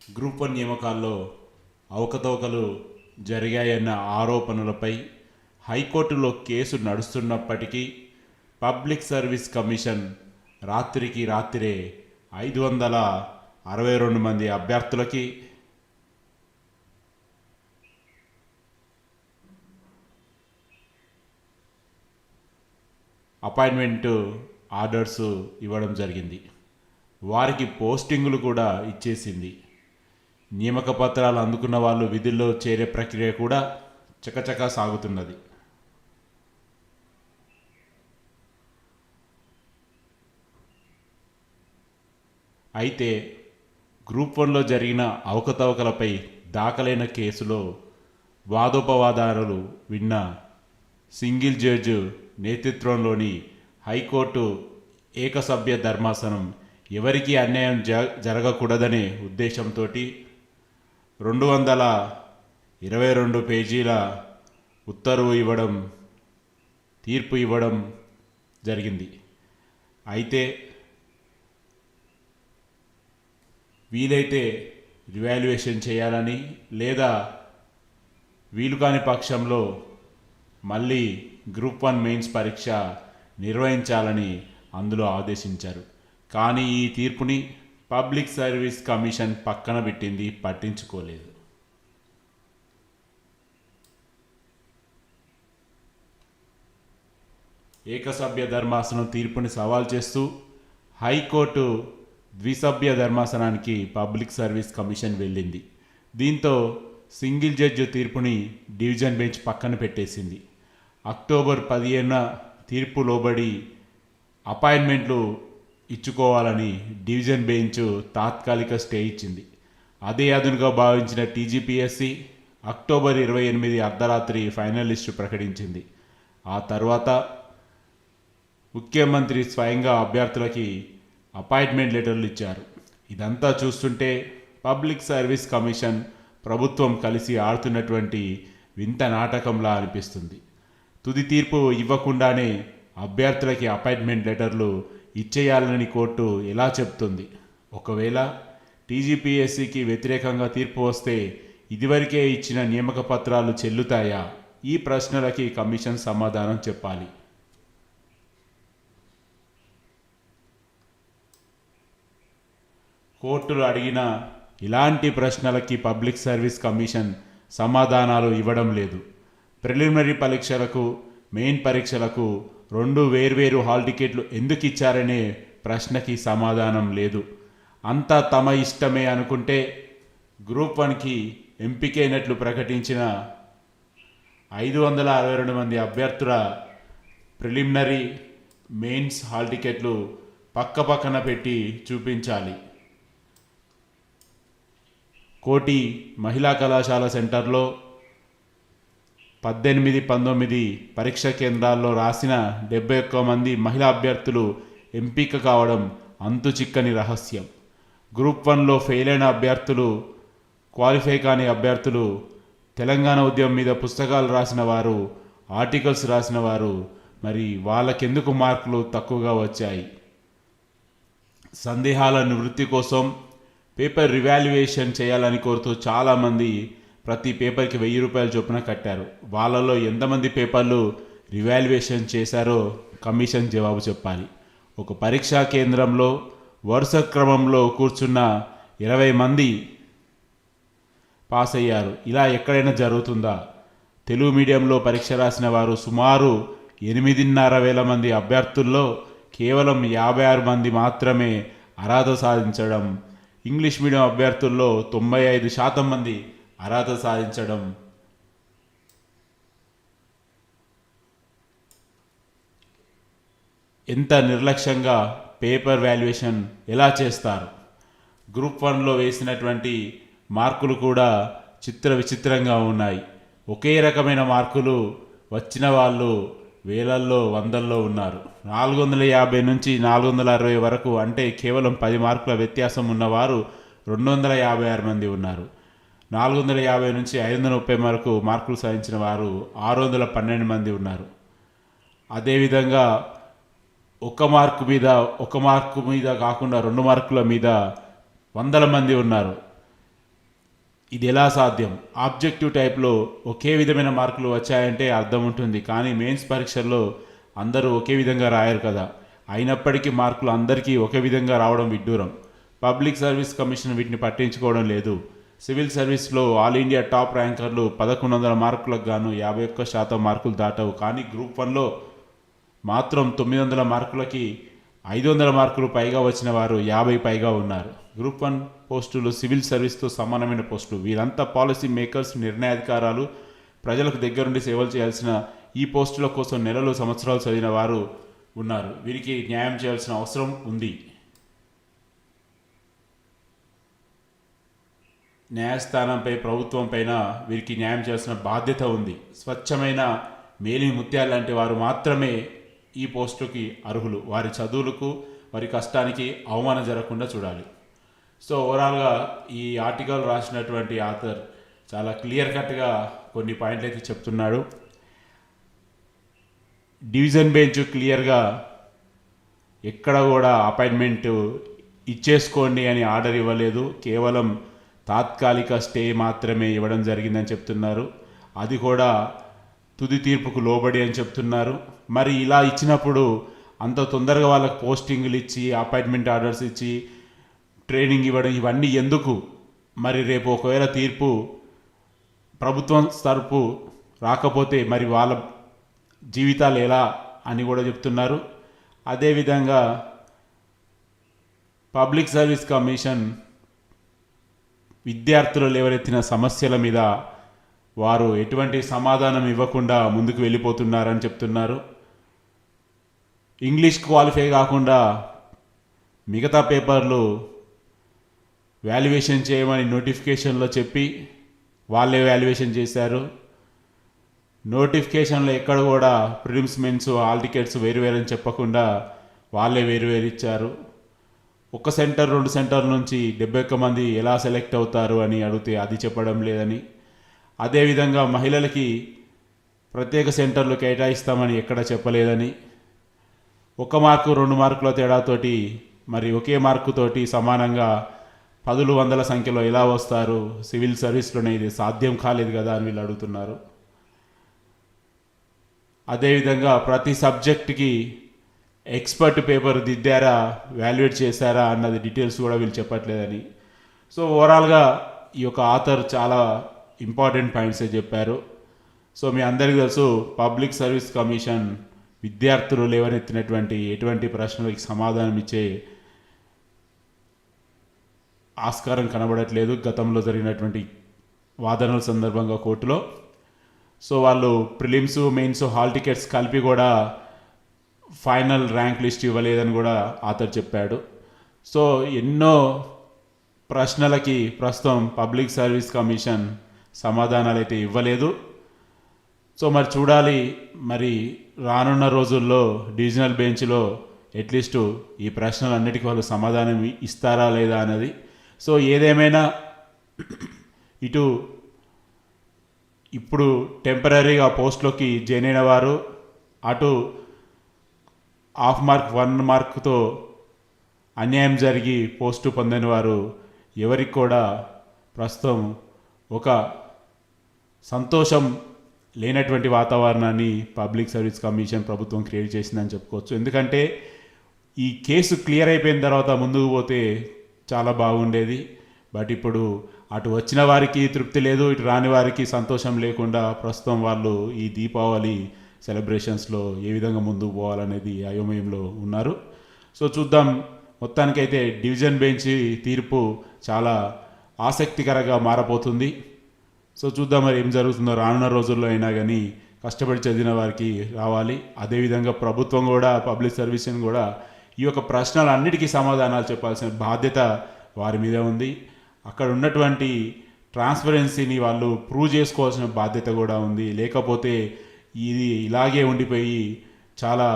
Group 1 నియామకాల్లో అవకతవకలు జరిగాయన్న ఆరోపణలపై హైకోర్టులో కేసు నడుస్తున్నప్పటికీ పబ్లిక్ సర్వీస్ కమిషన్ రాత్రికి రాత్రే 562 మంది అభ్యర్థులకి అపాయింట్మెంట్ ఆర్డర్స్ ఇవ్వడం జరిగింది. వారికి పోస్టింగులు కూడా ఇచ్చేసింది. నియామక పత్రాలు అందుకున్న వాళ్ళు విధుల్లో చేరే ప్రక్రియ కూడా చకచకా సాగుతున్నది. అయితే గ్రూప్ 1లో జరిగిన అవకతవకలపై దాఖలైన కేసులో వాదోపవాదాలు విన్న సింగిల్ జడ్జి నేతృత్వంలోని హైకోర్టు ఏకసభ్య ధర్మాసనం ఎవరికీ అన్యాయం జరగకూడదనే ఉద్దేశంతో 222 పేజీల తీర్పు ఇవ్వడం జరిగింది. అయితే వీలైతే రివాల్యుయేషన్ చేయాలని లేదా వీలు కాని పక్షంలో మళ్ళీ గ్రూప్ 1 మెయిన్స్ పరీక్ష నిర్వహించాలని అందులో ఆదేశించారు. కానీ ఈ తీర్పుని పబ్లిక్ సర్వీస్ కమిషన్ పక్కన పెట్టింది, పట్టించుకోలేదు. ఏకసభ్య ధర్మాసనం తీర్పుని సవాల్ చేస్తూ హైకోర్టు ద్విసభ్య ధర్మాసనానికి పబ్లిక్ సర్వీస్ కమిషన్ వెళ్ళింది. దీంతో సింగిల్ జడ్జి తీర్పుని డివిజన్ బెంచ్ పక్కన పెట్టేసింది. అక్టోబర్ 15న తీర్పు లోబడి అపాయింట్మెంట్లు ఇచ్చుకోవాలని డివిజన్ బెంచ్ తాత్కాలిక స్టే ఇచ్చింది. అదే అదునుగా భావించిన టీజీపీఎస్సీ అక్టోబర్ 28 అర్ధరాత్రి ఫైనల్ లిస్టు ప్రకటించింది. ఆ తర్వాత ముఖ్యమంత్రి స్వయంగా అభ్యర్థులకి అపాయింట్మెంట్ లెటర్లు ఇచ్చారు. ఇదంతా చూస్తుంటే పబ్లిక్ సర్వీస్ కమిషన్ ప్రభుత్వం కలిసి ఆడుతున్నటువంటి వింత నాటకంలా అనిపిస్తుంది. తుది తీర్పు ఇవ్వకుండానే అభ్యర్థులకి అపాయింట్మెంట్ లెటర్లు ఇచ్చేయాలని కోర్టు ఎలా చెప్తుంది? ఒకవేళ టీజీపీఎస్సీకి వ్యతిరేకంగా తీర్పు వస్తే ఇదివరకే ఇచ్చిన నియామక పత్రాలు చెల్లుతాయా? ఈ ప్రశ్నలకి కమిషన్ సమాధానం చెప్పాలి. కోర్టులు అడిగిన ఇలాంటి ప్రశ్నలకి పబ్లిక్ సర్వీస్ కమిషన్ సమాధానాలు ఇవ్వడం లేదు. ప్రిలిమినరీ పరీక్షలకు, మెయిన్ పరీక్షలకు 2 వేర్వేరు హాల్ టికెట్లు ఎందుకు ఇచ్చారనే ప్రశ్నకి సమాధానం లేదు. అంతా తమ ఇష్టమే అనుకుంటే గ్రూప్ 1కి ఎంపికైనట్లు ప్రకటించిన 562 మంది అభ్యర్థుల ప్రిలిమినరీ, మెయిన్స్ హాల్ టికెట్లు పక్కపక్కన పెట్టి చూపించాలి. కోటి మహిళా కళాశాల సెంటర్లో 18-19 పరీక్షా కేంద్రాల్లో రాసిన 71 మంది మహిళా అభ్యర్థులు ఎంపిక కావడం అంతు చిక్కని రహస్యం. గ్రూప్ 1లో ఫెయిల్ అయిన అభ్యర్థులు, క్వాలిఫై కాని అభ్యర్థులు, తెలంగాణ ఉద్యమం మీద పుస్తకాలు రాసిన వారు, ఆర్టికల్స్ రాసిన వారు, మరి వాళ్ళకెందుకు మార్కులు తక్కువగా వచ్చాయి? సందేహాల నివృత్తి కోసం పేపర్ రివాల్యుయేషన్ చేయాలని కోరుతూ చాలామంది ప్రతి పేపర్కి 1000 రూపాయల చొప్పున కట్టారు. వాళ్ళలో ఎంతమంది పేపర్లు రివాల్యుయేషన్ చేశారో కమిషన్ జవాబు చెప్పాలి. ఒక పరీక్షా కేంద్రంలో వరుస క్రమంలో కూర్చున్న 20 మంది పాస్ అయ్యారు. ఇలా ఎక్కడైనా జరుగుతుందా? తెలుగు మీడియంలో పరీక్ష రాసిన వారు సుమారు 8,500 మంది అభ్యర్థుల్లో కేవలం 56 మంది మాత్రమే అర్హత సాధించడం, ఇంగ్లీష్ మీడియం అభ్యర్థుల్లో 95% మంది అర్హత సాధించడం ఎంత నిర్లక్ష్యంగా పేపర్ వాల్యుయేషన్ ఎలా చేస్తారు? గ్రూప్ 1లో వేసినటువంటి మార్కులు కూడా విచిత్రంగా ఉన్నాయి. ఒకే రకమైన మార్కులు వచ్చిన వాళ్ళు వేలల్లో, వందల్లో ఉన్నారు. 450 నుంచి 460 వరకు, అంటే కేవలం 10 మార్కుల వ్యత్యాసం ఉన్నవారు 256 మంది ఉన్నారు. 450 నుంచి 530 వరకు మార్కులు సాధించిన వారు 612 మంది ఉన్నారు. అదేవిధంగా ఒక మార్కు మీద కాకుండా 2 మార్కుల మీద వందల మంది ఉన్నారు. ఇది ఎలా సాధ్యం? ఆబ్జెక్టివ్ టైప్లో ఒకే విధమైన మార్కులు వచ్చాయంటే అర్థం ఉంటుంది, కానీ మెయిన్స్ పరీక్షల్లో అందరూ ఒకే విధంగా రాయరు కదా. అయినప్పటికీ మార్కులు అందరికీ ఒకే విధంగా రావడం విడ్డూరం. పబ్లిక్ సర్వీస్ కమిషన్ వీటిని పట్టించుకోవడం లేదు. సివిల్ సర్వీస్లో ఆల్ ఇండియా టాప్ ర్యాంకర్లు 1100 మార్కులకు గాను 51% మార్కులు దాటవు. కానీ గ్రూప్ 1లో మాత్రం 900 మార్కులకి 500 మార్కులు పైగా వచ్చిన వారు 50 పైగా ఉన్నారు. గ్రూప్ 1 పోస్టులు సివిల్ సర్వీస్తో సమానమైన పోస్టులు. వీరంతా పాలసీ మేకర్స్, నిర్ణయాధికారాలు, ప్రజలకు దగ్గరుండి సేవలు చేయాల్సిన ఈ పోస్టుల కోసం నెలలు, సంవత్సరాలు చదివిన వారు ఉన్నారు. వీరికి న్యాయం చేయాల్సిన అవసరం ఉంది. న్యాయస్థానంపై, ప్రభుత్వం పైన వీరికి న్యాయం చేయాల్సిన బాధ్యత ఉంది. స్వచ్ఛమైన మేలి ముత్యాలు లాంటి వారు మాత్రమే ఈ పోస్టుకి అర్హులు. వారి చదువులకు, వారి కష్టానికి అవమానం జరగకుండా చూడాలి. సో ఓవరాల్గా ఈ ఆర్టికల్ రాసినటువంటి ఆథర్ చాలా క్లియర్ కట్గా కొన్ని పాయింట్లు అయితే చెప్తున్నాడు. డివిజన్ బెంచ్ క్లియర్గా ఎక్కడ కూడా అపాయింట్మెంట్ ఇచ్చేసుకోండి అని ఆర్డర్ ఇవ్వలేదు. కేవలం తాత్కాలిక స్టే మాత్రమే ఇవ్వడం జరిగిందని చెప్తున్నారు. అది కూడా తుది తీర్పుకు లోబడి అని చెప్తున్నారు. మరి ఇలా ఇచ్చినప్పుడు అంత తొందరగా వాళ్ళకి పోస్టింగ్లు ఇచ్చి, అపాయింట్మెంట్ ఆర్డర్స్ ఇచ్చి, ట్రైనింగ్ ఇవ్వడం ఇవన్నీ ఎందుకు? మరి రేపు ఒకవేళ తీర్పు ప్రభుత్వం తరపు రాకపోతే మరి వాళ్ళ జీవితాలు ఎలా అని కూడా చెప్తున్నారు. అదేవిధంగా పబ్లిక్ సర్వీస్ కమిషన్ విద్యార్థులు లేవనెత్తిన సమస్యల మీద వారు ఎటువంటి సమాధానం ఇవ్వకుండా ముందుకు వెళ్ళిపోతున్నారని చెప్తున్నారు. ఇంగ్లీష్ క్వాలిఫై కాకుండా మిగతా పేపర్లు వాల్యుయేషన్ చేయమని నోటిఫికేషన్లో చెప్పి వాళ్ళే వాల్యుయేషన్ చేశారు. నోటిఫికేషన్లో ఎక్కడ కూడా ప్రిలిమ్స్, మెయిన్స్, హాల్ టికెట్స్ వేరు అని చెప్పకుండా వాళ్ళే వేరు ఇచ్చారు. ఒక సెంటర్, 2 సెంటర్ నుంచి 71 మంది ఎలా సెలెక్ట్ అవుతారు అని అడిగితే అది చెప్పడం లేదని, అదేవిధంగా మహిళలకి ప్రత్యేక సెంటర్లు కేటాయిస్తామని ఎక్కడ చెప్పలేదని, 1 మార్కు 2 మార్కుల తేడాతోటి మరి ఒకే మార్కుతోటి సమానంగా పదులు వందల సంఖ్యలో ఎలా వస్తారు సివిల్ సర్వీస్లోనే, ఇది సాధ్యం కాలేదు కదా అని వీళ్ళు అడుగుతున్నారు. అదేవిధంగా ప్రతి సబ్జెక్ట్కి ఎక్స్పర్ట్ పేపర్ దిద్దారా, వాల్యుయేట్ చేశారా అన్నది డీటెయిల్స్ కూడా వీళ్ళు చెప్పట్లేదని. సో ఓవరాల్గా ఈ యొక్క ఆథర్ చాలా ఇంపార్టెంట్ పాయింట్సే చెప్పారు. సో మీ అందరికీ తెలుసు, పబ్లిక్ సర్వీస్ కమిషన్ విద్యార్థులు లేవనెత్తినటువంటి ఎటువంటి ప్రశ్నలకి సమాధానం ఇచ్చే ఆస్కారం కనబడట్లేదు గతంలో జరిగినటువంటి వాదనల సందర్భంగా కోర్టులో. సో వాళ్ళు ప్రిలిమ్స్, మెయిన్స్, హాల్ టికెట్స్ కలిపి కూడా ఫైనల్ ర్యాంక్ లిస్ట్ ఇవ్వలేదని కూడా ఆథర్ చెప్పాడు. సో ఎన్నో ప్రశ్నలకి ప్రస్తుతం పబ్లిక్ సర్వీస్ కమిషన్ సమాధానాలు అయితే ఇవ్వలేదు. సో మరి చూడాలి, మరి రానున్న రోజుల్లో డివిజనల్ బెంచ్లో అట్లీస్ట్ ఈ ప్రశ్నలన్నిటికీ వాళ్ళు సమాధానం ఇస్తారా లేదా అన్నది. సో ఏదేమైనా ఇటు ఇప్పుడు టెంపరీగా పోస్ట్లోకి జాయిన్ అయిన వారు, అటు ½ మార్క్ 1 మార్కుతో అన్యాయం జరిగి పోస్టు పొందిన వారు ఎవరికి కూడా ప్రస్తుతం ఒక సంతోషం లేనటువంటి వాతావరణాన్ని పబ్లిక్ సర్వీస్ కమిషన్ ప్రభుత్వం క్రియేట్ చేసిందని చెప్పుకోవచ్చు. ఎందుకంటే ఈ కేసు క్లియర్ అయిపోయిన తర్వాత ముందుకు పోతే చాలా బాగుండేది. బట్ ఇప్పుడు అటు వచ్చిన వారికి తృప్తి లేదు, ఇటు రాని వారికి సంతోషం లేకుండా ప్రస్తుతం వాళ్ళు ఈ దీపావళి సెలబ్రేషన్స్లో ఏ విధంగా ముందుకు పోవాలనేది అయోమయంలో ఉన్నారు. సో చూద్దాం. మొత్తానికైతే డివిజన్ బెంచ్ తీర్పు చాలా ఆసక్తికరంగా మారబోతుంది. సో చూద్దాం మరి ఏం జరుగుతుందో. రానున్న రోజుల్లో అయినా కానీ కష్టపడి చదివిన వారికి రావాలి. అదేవిధంగా ప్రభుత్వం కూడా, పబ్లిక్ సర్వీస్ని కూడా ఈ యొక్క ప్రశ్నలన్నిటికీ సమాధానాలు చెప్పాల్సిన బాధ్యత వారి మీద ఉంది. అక్కడ ఉన్నటువంటి ట్రాన్స్పరెన్సీని వాళ్ళు ప్రూవ్ చేసుకోవాల్సిన బాధ్యత కూడా ఉంది. లేకపోతే ఇది ఇలాగే ఉండిపోయి చాలా